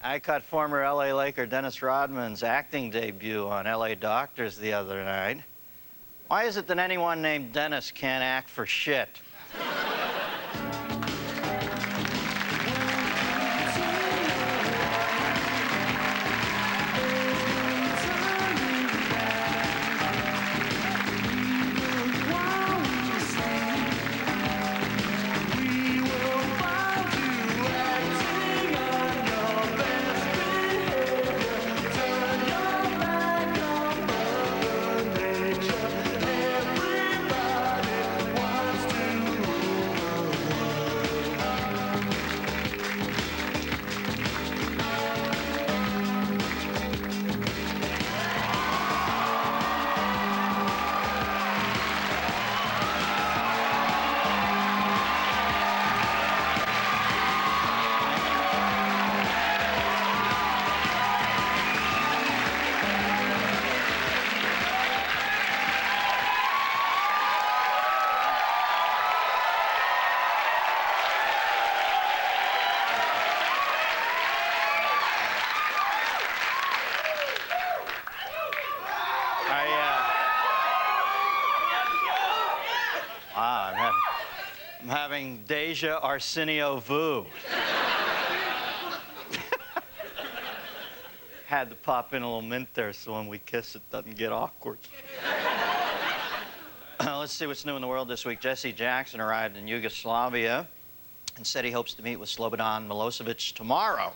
I caught former L.A. Laker Dennis Rodman's acting debut on L.A. Doctors the other night. Why is it that anyone named Dennis can't act for shit? I'm having Deja Arsenio Vu. Had to pop in a little mint there so when we kiss it doesn't get awkward. Let's see what's new in the world this week. Jesse Jackson arrived in Yugoslavia and said he hopes to meet with Slobodan Milosevic tomorrow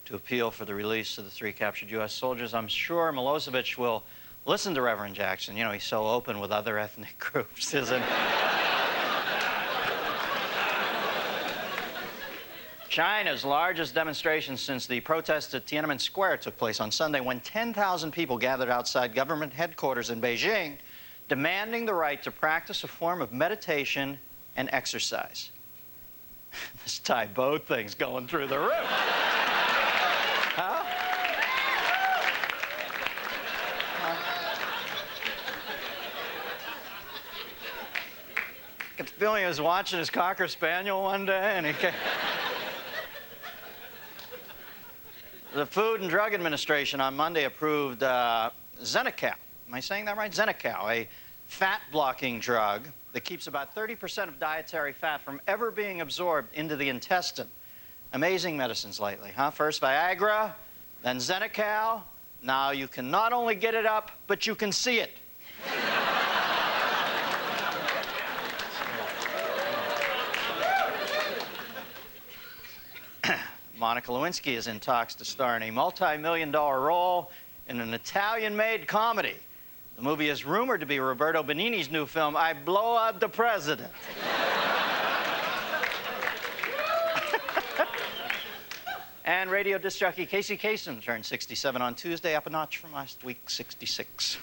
to appeal for the release of the 3 captured U.S. soldiers. I'm sure Milosevic will listen to Reverend Jackson. You know, he's so open with other ethnic groups, isn't he? China's largest demonstration since the protests at Tiananmen Square took place on Sunday when 10,000 people gathered outside government headquarters in Beijing, demanding the right to practice a form of meditation and exercise. This Tai Bo thing's going through the roof. Huh? I get the feeling he was watching his Cocker Spaniel one day and he came... The Food and Drug Administration on Monday approved Xenical. Am I saying that right? Xenical, a fat-blocking drug that keeps about 30% of dietary fat from ever being absorbed into the intestine. Amazing medicines lately, huh? First Viagra, then Xenical. Now you can not only get it up, but you can see it. Monica Lewinsky is in talks to star in a multi-million-dollar role in an Italian-made comedy. The movie is rumored to be Roberto Benigni's new film, I Blow Up the President. And radio disc jockey Casey Kasem turned 67 on Tuesday, up a notch from last week, 66.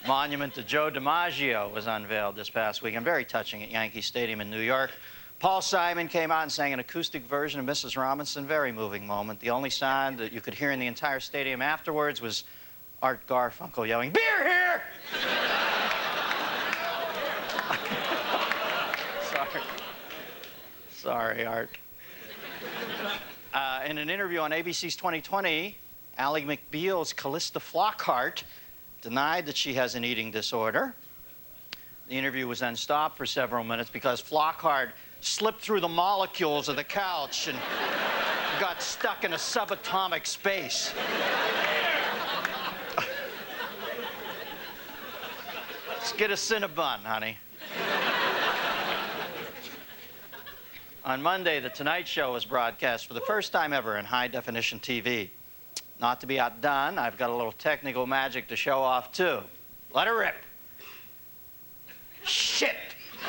Monument to Joe DiMaggio was unveiled this past weekend. Very touching at Yankee Stadium in New York. Paul Simon came out and sang an acoustic version of Mrs. Robinson. Very moving moment. The only sound that you could hear in the entire stadium afterwards was Art Garfunkel yelling, "Beer here!" Sorry, Art. In an interview on ABC's 2020, Ally McBeal's Callista Flockhart denied that she has an eating disorder. The interview was then stopped for several minutes because Flockhart slipped through the molecules of the couch and got stuck in a subatomic space. Let's get a Cinnabon, honey. On Monday, The Tonight Show was broadcast for the first time ever in high-definition TV. Not to be outdone, I've got a little technical magic to show off, too. Let her rip. Shit! Oh,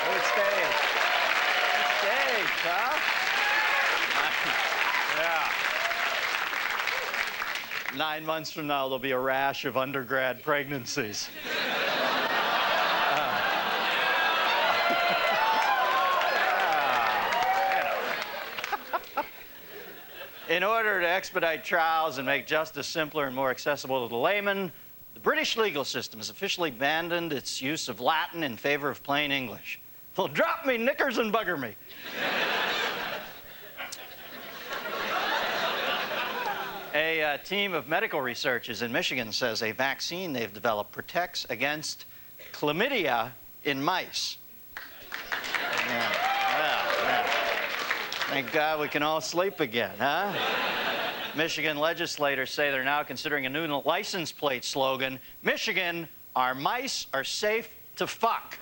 good stage. Good stage, huh? Yeah. 9 months from now, there'll be a rash of undergrad pregnancies. In order to expedite trials and make justice simpler and more accessible to the layman, The British legal system has officially abandoned its use of Latin in favor of plain English. Well, drop me knickers and bugger me. A team of medical researchers in Michigan says a vaccine they've developed protects against chlamydia in mice. Yeah. Well, yeah. Thank God we can all sleep again, huh? Michigan legislators say they're now considering a new license plate slogan, Michigan, our mice are safe to fuck.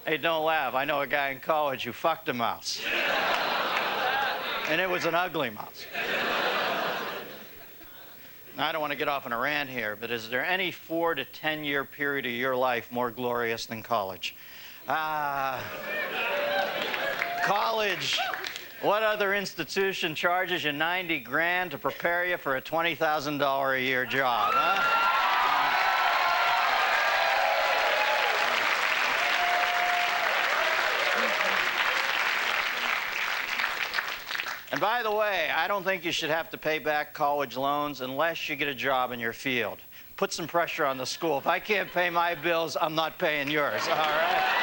Hey, don't laugh. I know a guy in college who fucked a mouse. And it was an ugly mouse. Now, I don't want to get off on a rant here, but is there any 4 to 10 year period of your life more glorious than college? College. What other institution charges you 90 grand to prepare you for a $20,000 a year job, huh? And by the way, I don't think you should have to pay back college loans unless you get a job in your field. Put some pressure on the school. If I can't pay my bills, I'm not paying yours, all right?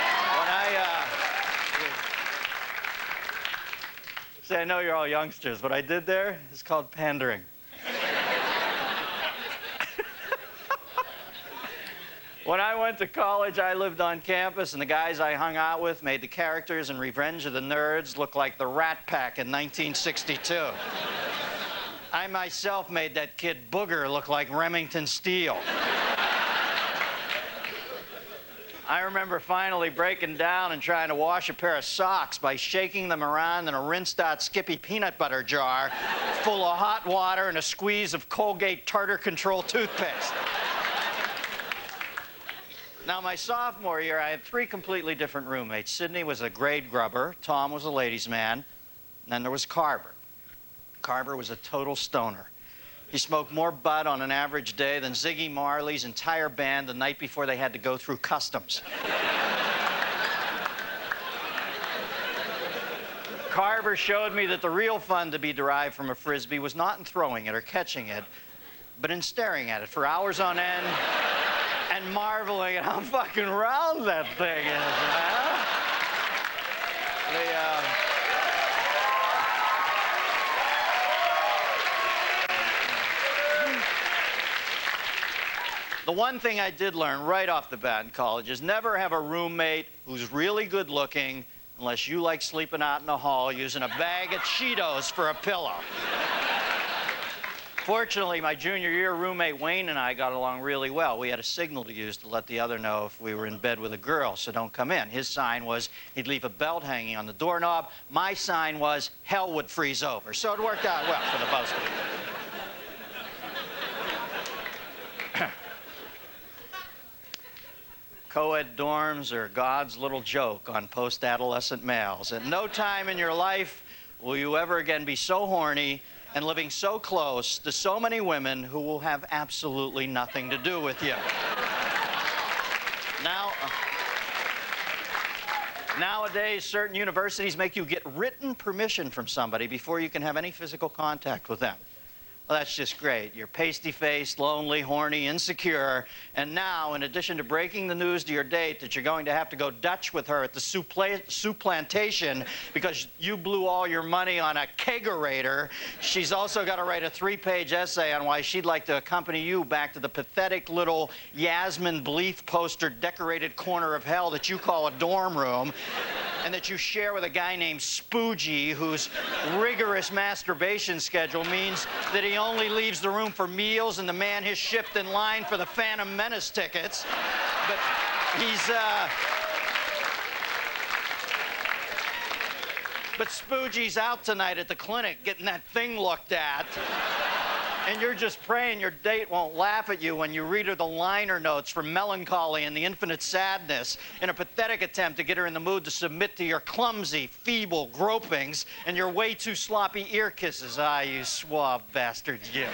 See, I know you're all youngsters. What I did there is called pandering. When I went to college, I lived on campus, and the guys I hung out with made the characters in Revenge of the Nerds look like the Rat Pack in 1962. I myself made that kid Booger look like Remington Steele. I remember finally breaking down and trying to wash a pair of socks by shaking them around in a rinsed-out Skippy peanut butter jar full of hot water and a squeeze of Colgate Tartar Control toothpaste. Now, my sophomore year, I had 3 completely different roommates. Sidney was a grade grubber, Tom was a ladies' man, and then there was Carver. Carver was a total stoner. He smoked more bud on an average day than Ziggy Marley's entire band the night before they had to go through customs. Carver showed me that the real fun to be derived from a Frisbee was not in throwing it or catching it, but in staring at it for hours on end and marveling at how fucking round that thing is, huh? The one thing I did learn right off the bat in college is never have a roommate who's really good looking unless you like sleeping out in the hall using a bag of Cheetos for a pillow. Fortunately, my junior year roommate Wayne and I got along really well. We had a signal to use to let the other know if we were in bed with a girl, so don't come in. His sign was he'd leave a belt hanging on the doorknob. My sign was hell would freeze over. So it worked out well for the both of us. Co-ed dorms are God's little joke on post-adolescent males. At no time in your life will you ever again be so horny and living so close to so many women who will have absolutely nothing to do with you. Nowadays, certain universities make you get written permission from somebody before you can have any physical contact with them. Well, that's just great. You're pasty-faced, lonely, horny, insecure, and now, in addition to breaking the news to your date that you're going to have to go Dutch with her at the soup plantation because you blew all your money on a kegerator, she's also got to write a 3-page essay on why she'd like to accompany you back to the pathetic little Yasmin Bleeth poster-decorated corner of hell that you call a dorm room, and that you share with a guy named Spoogie, whose rigorous masturbation schedule means that he only leaves the room for meals and the man has shipped in line for the Phantom Menace tickets. But But Spoogie's out tonight at the clinic getting that thing looked at. And you're just praying your date won't laugh at you when you read her the liner notes for Melancholy and the Infinite Sadness in a pathetic attempt to get her in the mood to submit to your clumsy, feeble gropings and your way too sloppy ear kisses. Ah, you suave bastards, you.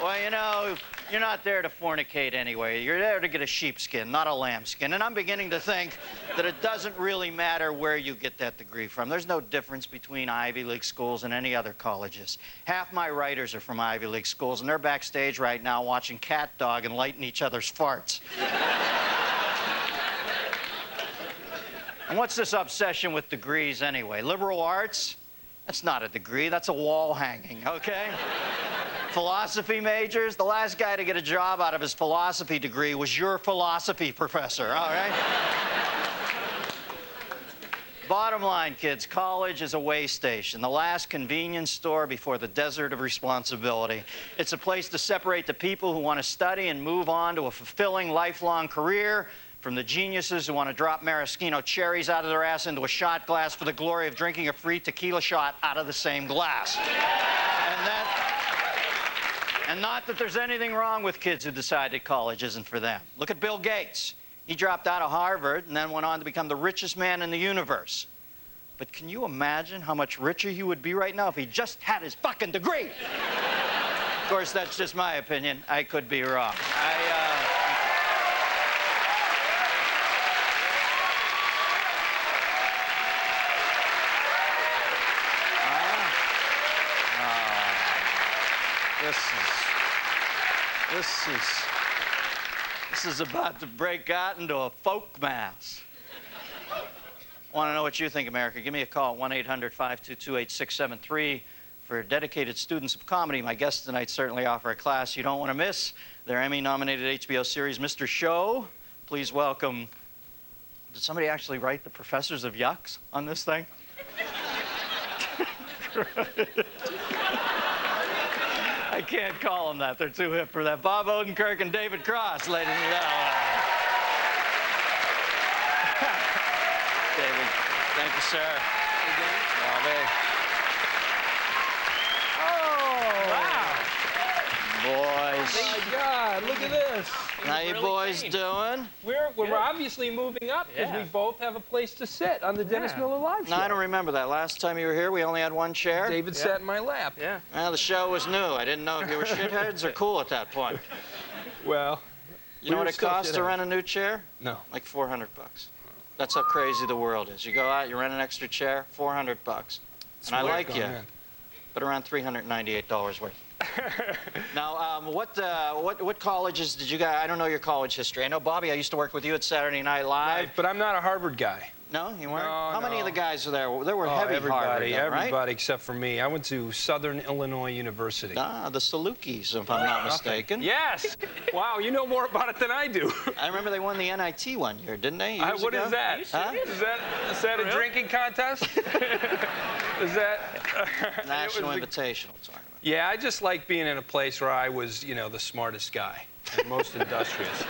Well, you know, you're not there to fornicate anyway. You're there to get a sheepskin, not a lambskin. And I'm beginning to think that it doesn't really matter where you get that degree from. There's no difference between Ivy League schools and any other colleges. Half my writers are from Ivy League schools, and they're backstage right now watching Cat Dog and lighting each other's farts. And what's this obsession with degrees anyway? Liberal arts? That's not a degree, that's a wall hanging, okay? Philosophy majors? The last guy to get a job out of his philosophy degree was your philosophy professor, all right? Bottom line, kids, college is a way station, the last convenience store before the desert of responsibility. It's a place to separate the people who want to study and move on to a fulfilling lifelong career from the geniuses who want to drop maraschino cherries out of their ass into a shot glass for the glory of drinking a free tequila shot out of the same glass. And not that there's anything wrong with kids who decide that college isn't for them. Look at Bill Gates. He dropped out of Harvard and then went on to become the richest man in the universe. But can you imagine how much richer he would be right now if he just had his fucking degree? Of course, that's just my opinion. I could be wrong. This is about to break out into a folk mass. Want to know what you think, America? Give me a call, 1-800-522-8673. For dedicated students of comedy, my guests tonight certainly offer a class you don't want to miss. Their Emmy-nominated HBO series, Mr. Show. Please welcome... Did somebody actually write the Professors of Yucks on this thing? I can't call them that. They're too hip for that. Bob Odenkirk and David Cross, ladies and gentlemen. David, thank you, sir. Boys. Oh, my God, look at this. How you boys doing? We're obviously moving up because we both have a place to sit on the Dennis Miller Live show. No, I don't remember that. Last time you were here, we only had one chair. David sat in my lap. Yeah. Well, the show was new. I didn't know if you were shitheads or cool at that point. Well, you know what it costs to rent a new chair? No. Like $400. That's how crazy the world is. You go out, you rent an extra chair, $400. And I like you, but around $398 worth. Now, what colleges did you guys? I don't know your college history. I know, Bobby, I used to work with you at Saturday Night Live. Right, but I'm not a Harvard guy. No, you weren't? No, How many of the guys were there? There were heavy Harvard, right? Everybody except for me. I went to Southern Illinois University. Ah, the Salukis, if I'm not mistaken. Yes. Wow, you know more about it than I do. I remember they won the NIT one year, didn't they? What is that? Huh? Is that a drinking contest? Is that National Invitational Tournament? Yeah, I just like being in a place where I was, you know, the smartest guy and most industrious.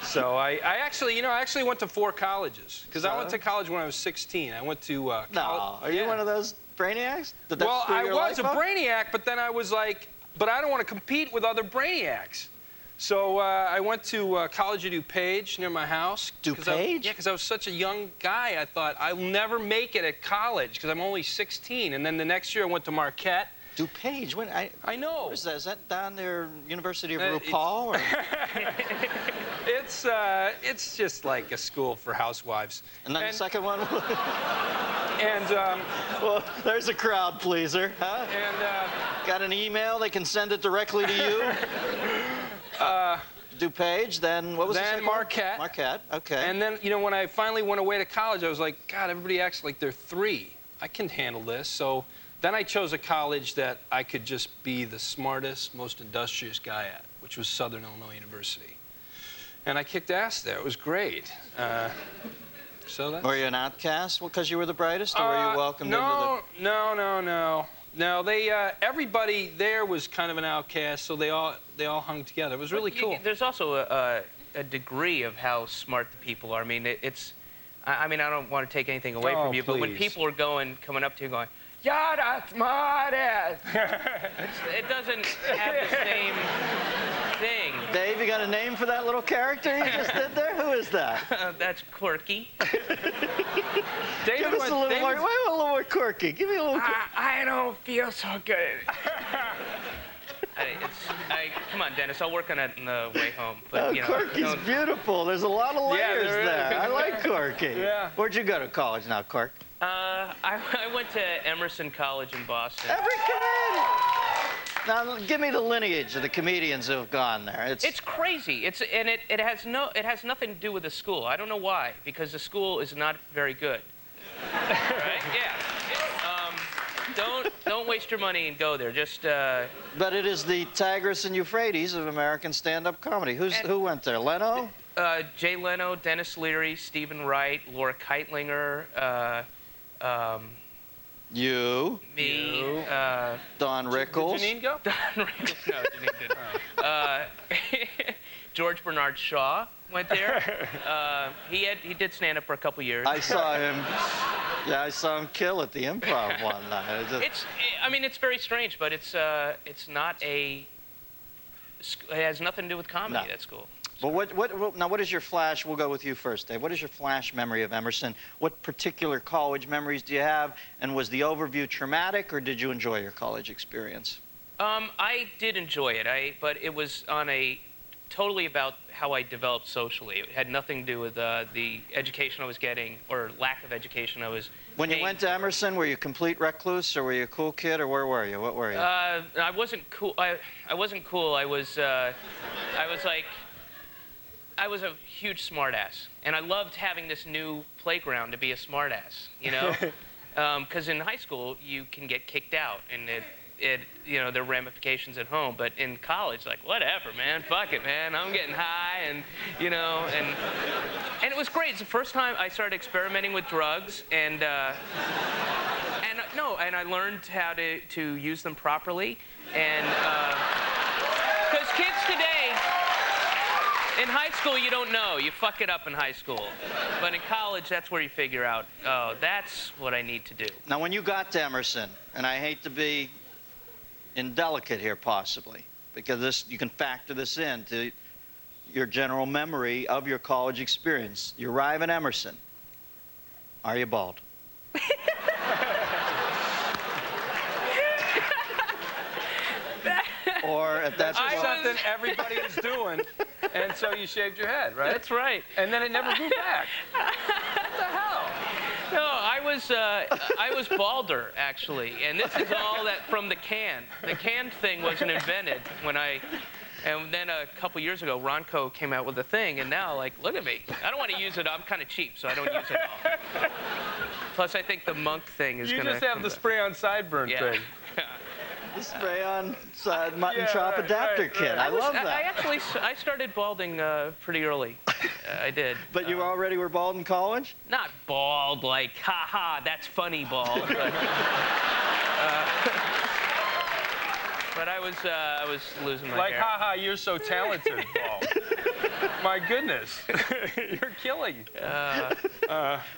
So I actually went to 4 colleges because I went to college when I was 16. I went to No, are you one of those brainiacs? Well, I was a brainiac, but then I was like, but I don't want to compete with other brainiacs. So I went to College of DuPage near my house. DuPage? Yeah, because I was such a young guy. I thought I'll never make it at college because I'm only 16. And then the next year I went to Marquette. DuPage? When I know. Where's that? Is that down there, University of RuPaul? Or? It's just like a school for housewives. And then the second one? And well, there's a crowd pleaser, huh? And got an email? They can send it directly to you. DuPage. Then what was the second Marquette. One? Marquette. Okay. And then when I finally went away to college, I was like, God, everybody acts like they're 3. I can handle this. So. Then I chose a college that I could just be the smartest, most industrious guy at, which was Southern Illinois University. And I kicked ass there. It was great. Were you an outcast because you were the brightest, or were you welcomed into the... No. Everybody there was kind of an outcast, so they all hung together. It was really cool. There's also a degree of how smart the people are. I mean, I don't want to take anything away from you, but when people are coming up to you going, "You're the smartest," it doesn't have the same thing. Dave, you got a name for that little character you just did there? Who is that? That's quirky. Give us a little more quirky. Give me a little. I don't feel so good. Come on, Dennis. I'll work on it on the way home. But you know, Corky's beautiful. There's a lot of layers there is. there. I like Corky. Yeah. Where'd you go to college now, Cork? I went to Emerson College in Boston. Every comedian. Now, give me the lineage of the comedians who have gone there. It's crazy. It has nothing to do with the school. I don't know why, because the school is not very good. Right? Yeah. Don't waste your money and go there. Just. But it is the Tigris and Euphrates of American stand-up comedy. Who went there? Leno? Jay Leno, Dennis Leary, Stephen Wright, Laura Keitlinger. You. Me. Don Rickles. Did Janine go? Don Rickles. No, Janine didn't. George Bernard Shaw went there. He did stand up for a couple years. I saw him. Yeah, I saw him kill at the Improv one night. It's very strange, but it's not a. It has nothing to do with comedy. No. That school. But what is your flash? We'll go with you first, Dave. What is your flash memory of Emerson? What particular college memories do you have? And was the overview traumatic, or did you enjoy your college experience? I did enjoy it. But it was totally about how I developed socially. It had nothing to do with the education I was getting or lack of education I was. When you went to Emerson, were you a complete recluse, or were you a cool kid, or where were you? What were you? I wasn't cool. I wasn't cool. I was a huge smartass, and I loved having this new playground to be a smartass, you know? Because in high school, you can get kicked out, and there are ramifications at home. But in college, like, whatever, man, fuck it, man. I'm getting high, and it was great. It's the first time I started experimenting with drugs, and I learned how to use them properly, and because kids today. In high school, you don't know. You fuck it up in high school. But in college, that's where you figure out, oh, that's what I need to do. Now, when you got to Emerson, and I hate to be indelicate here possibly, because you can factor this into your general memory of your college experience. You arrive in Emerson. Are you bald? Or if that's something everybody is doing, and so you shaved your head, right? That's right. And then it never grew back. What the hell? No, I was balder, actually. And this is all that from the can. The can thing wasn't invented and then a couple years ago, Ronco came out with a thing, and now, like, look at me. I don't want to use it. I'm kind of cheap, so I don't use it all. Plus, I think the monk thing is going to. You just have the spray-on sideburn thing. The spray-on mutton chop adapter kit. I love that. I started balding pretty early. I did. But you already were bald in college? Not bald, like, ha-ha, that's funny bald. But I was losing my hair. Like, haha, you're so talented, bald. My goodness. You're killing.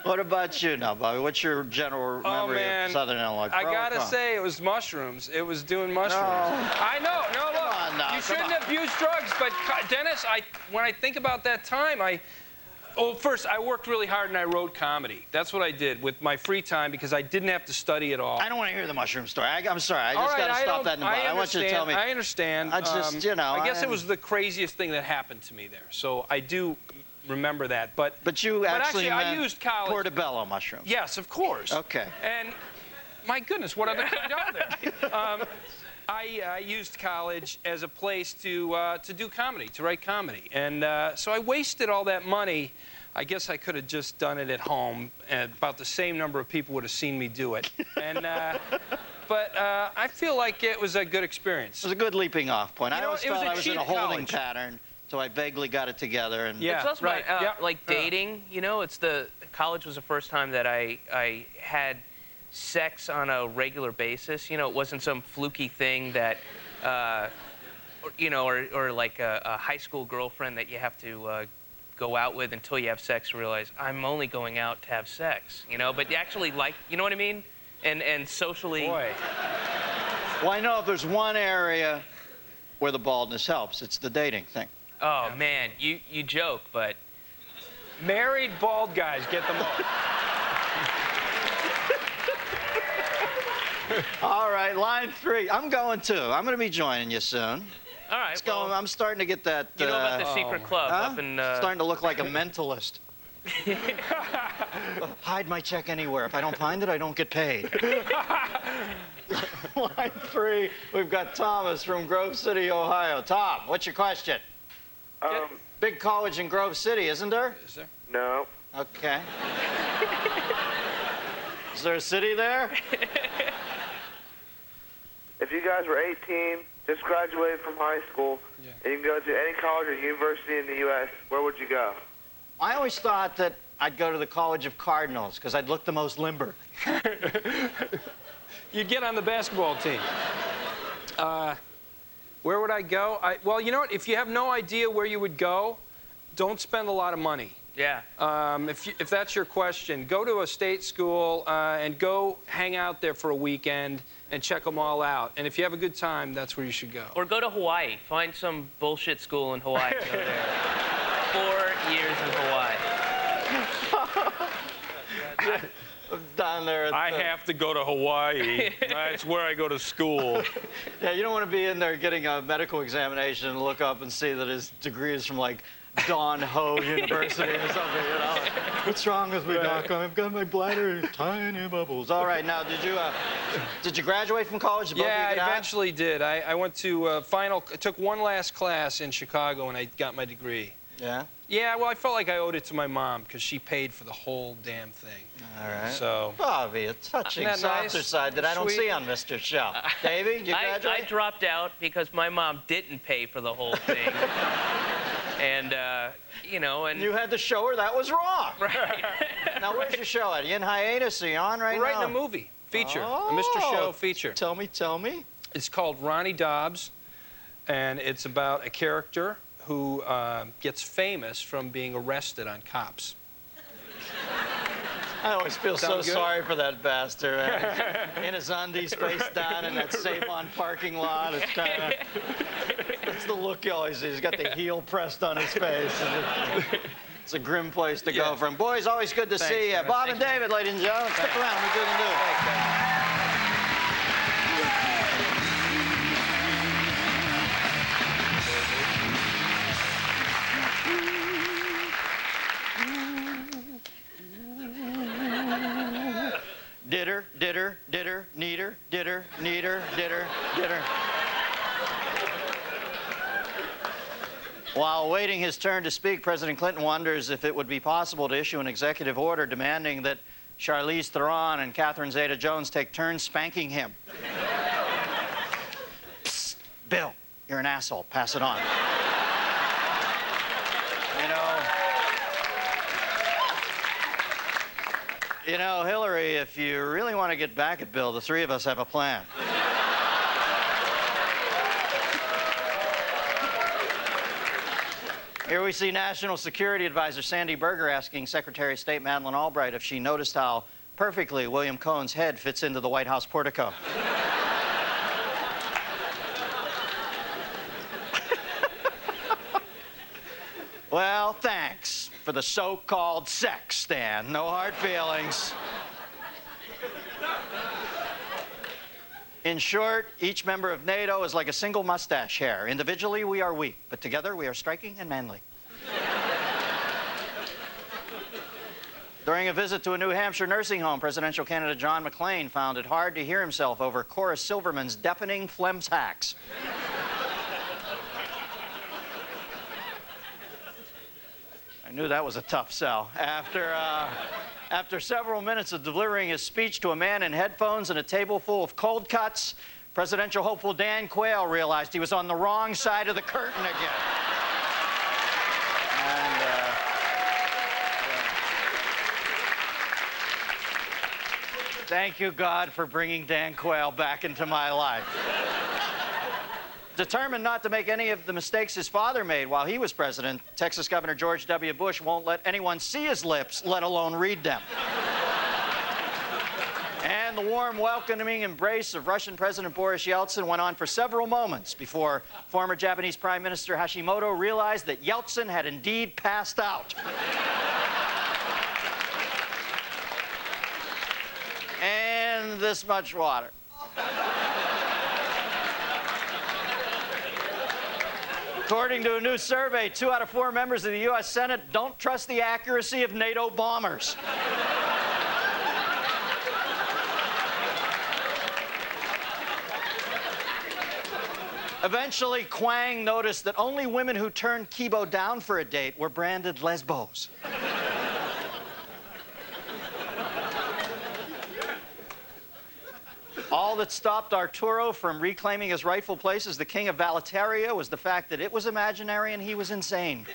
What about you now, Bobby? What's your general memory of Southern Illinois? I gotta say, it was mushrooms. It was doing mushrooms. No. I know. No, look. Come on now, you shouldn't abuse drugs, but Dennis, when I think about that time, first, I worked really hard and I wrote comedy. That's what I did with my free time because I didn't have to study at all. I don't want to hear the mushroom story. I'm sorry. I just got to stop that in the bud. I want you to tell me. I understand. I just, I guess it was the craziest thing that happened to me there. So I do remember that. But you actually meant I used college. portobello mushrooms. Yes, of course. Okay. And my goodness, what other kind are there? I used college as a place to do comedy, to write comedy. And so I wasted all that money. I guess I could have just done it at home, and about the same number of people would have seen me do it. And, but I feel like it was a good experience. It was a good leaping off point. I always thought I was in a holding college pattern, so I vaguely got it together. And it's also right. like dating. You know, college was the first time that I had sex on a regular basis. You know, it wasn't some fluky thing that, or like a high school girlfriend that you have to go out with until you have sex and realize I'm only going out to have sex. You know, but you actually like, you know what I mean? And socially. Boy. Well, I know if there's one area where the baldness helps, it's the dating thing. Oh man, you joke, but married bald guys get them all. All right, line 3. I'm going too. I'm going to be joining you soon. All right. It's going, I'm starting to get that. You know about the secret club up in... Starting to look like a mentalist. Hide my check anywhere. If I don't find it, I don't get paid. Line 3, we've got Thomas from Grove City, Ohio. Tom, what's your question? Big college in Grove City, isn't there? Is there? No. Okay. Is there a city there? If you guys were 18, just graduated from high school, and you can go to any college or university in the U.S., where would you go? I always thought that I'd go to the College of Cardinals because I'd look the most limber. You'd get on the basketball team. Where would I go? Well, you know what? If you have no idea where you would go, don't spend a lot of money. Yeah. If that's your question, go to a state school and go hang out there for a weekend and check them all out. And if you have a good time, that's where you should go. Or go to Hawaii. Find some bullshit school in Hawaii. Go there. 4 years in Hawaii. Down there. I have to go to Hawaii. That's where I go to school. Yeah, you don't want to be in there getting a medical examination and look up and see that his degree is from like Don Ho University or something, you know. What's wrong with me, Doc? I've got my bladder tiny bubbles. All right, now did you graduate from college? Did both of you Yeah, get I out? eventually did. I went to took one last class in Chicago and I got my degree. Yeah? Yeah, well, I felt like I owed it to my mom because she paid for the whole damn thing. All right. So. Bobby, a touching Isn't that softer nice? side that I don't Sweet. see on Mr. Show. Davey, did you graduate? I dropped out because my mom didn't pay for the whole thing. And, you know, and... You had to show her that was wrong. Right. Now, where's your show at? Are you in hiatus? Are you on right We're now? writing a movie, feature, Oh, a Mr. Show feature. Tell me. It's called Ronnie Dobbs, and it's about a character who gets famous from being arrested on cops. I always feel so Sound good? sorry for that bastard. Man. In his undies, face down in that Save-On parking lot. It's kind of... That's the look he always sees. He's got the heel pressed on his face. It's a grim place to go from. Boys, always good to see you. man. Bob and David, ladies and gentlemen. Stick around. We're good to do. Thanks, man. Ditter, ditter, ditter, neater, ditter, neater, ditter, ditter. While waiting his turn to speak, President Clinton wonders if it would be possible to issue an executive order demanding that Charlize Theron and Catherine Zeta-Jones take turns spanking him. Psst, Bill, you're an asshole. Pass it on. You know, Hillary, if you really want to get back at Bill, the three of us have a plan. Here we see National Security Advisor Sandy Berger asking Secretary of State Madeleine Albright if she noticed how perfectly William Cohen's head fits into the White House portico. Well, thanks for the so-called sex, Stan. No hard feelings. In short, each member of NATO is like a single mustache hair. Individually, we are weak, but together we are striking and manly. During a visit to a New Hampshire nursing home, presidential candidate John McCain found it hard to hear himself over Cora Silverman's deafening phlegm hacks. I knew that was a tough sell. After several minutes of delivering his speech to a man in headphones and a table full of cold cuts, presidential hopeful Dan Quayle realized he was on the wrong side of the curtain again. Thank you, God, for bringing Dan Quayle back into my life. Determined not to make any of the mistakes his father made while he was president, Texas Governor George W. Bush won't let anyone see his lips, let alone read them. And the warm, welcoming embrace of Russian President Boris Yeltsin went on for several moments before former Japanese Prime Minister Hashimoto realized that Yeltsin had indeed passed out. And this much water. According to a new survey, 2 out of 4 members of the U.S. Senate don't trust the accuracy of NATO bombers. Eventually, Quang noticed that only women who turned Kibo down for a date were branded lesbos. All that stopped Arturo from reclaiming his rightful place as the king of Valetaria was the fact that it was imaginary and he was insane.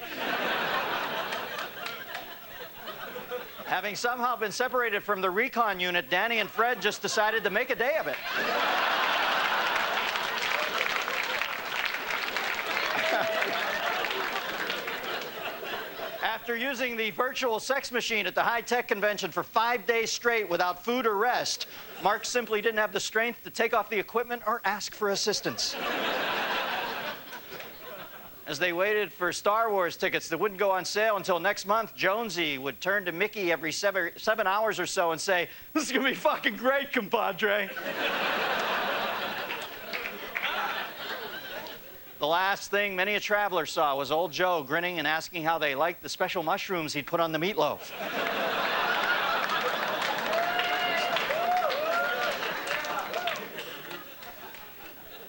Having somehow been separated from the recon unit, Danny and Fred just decided to make a day of it. After using the virtual sex machine at the high-tech convention for 5 days straight without food or rest, Mark simply didn't have the strength to take off the equipment or ask for assistance. As they waited for Star Wars tickets that wouldn't go on sale until next month, Jonesy would turn to Mickey every 7 hours or so and say, "This is gonna be fucking great, compadre." The last thing many a traveler saw was old Joe grinning and asking how they liked the special mushrooms he'd put on the meatloaf.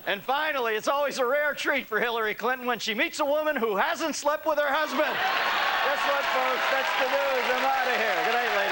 And finally, it's always a rare treat for Hillary Clinton when she meets a woman who hasn't slept with her husband. Guess what, folks? That's the news. I'm out of here. Good night, ladies.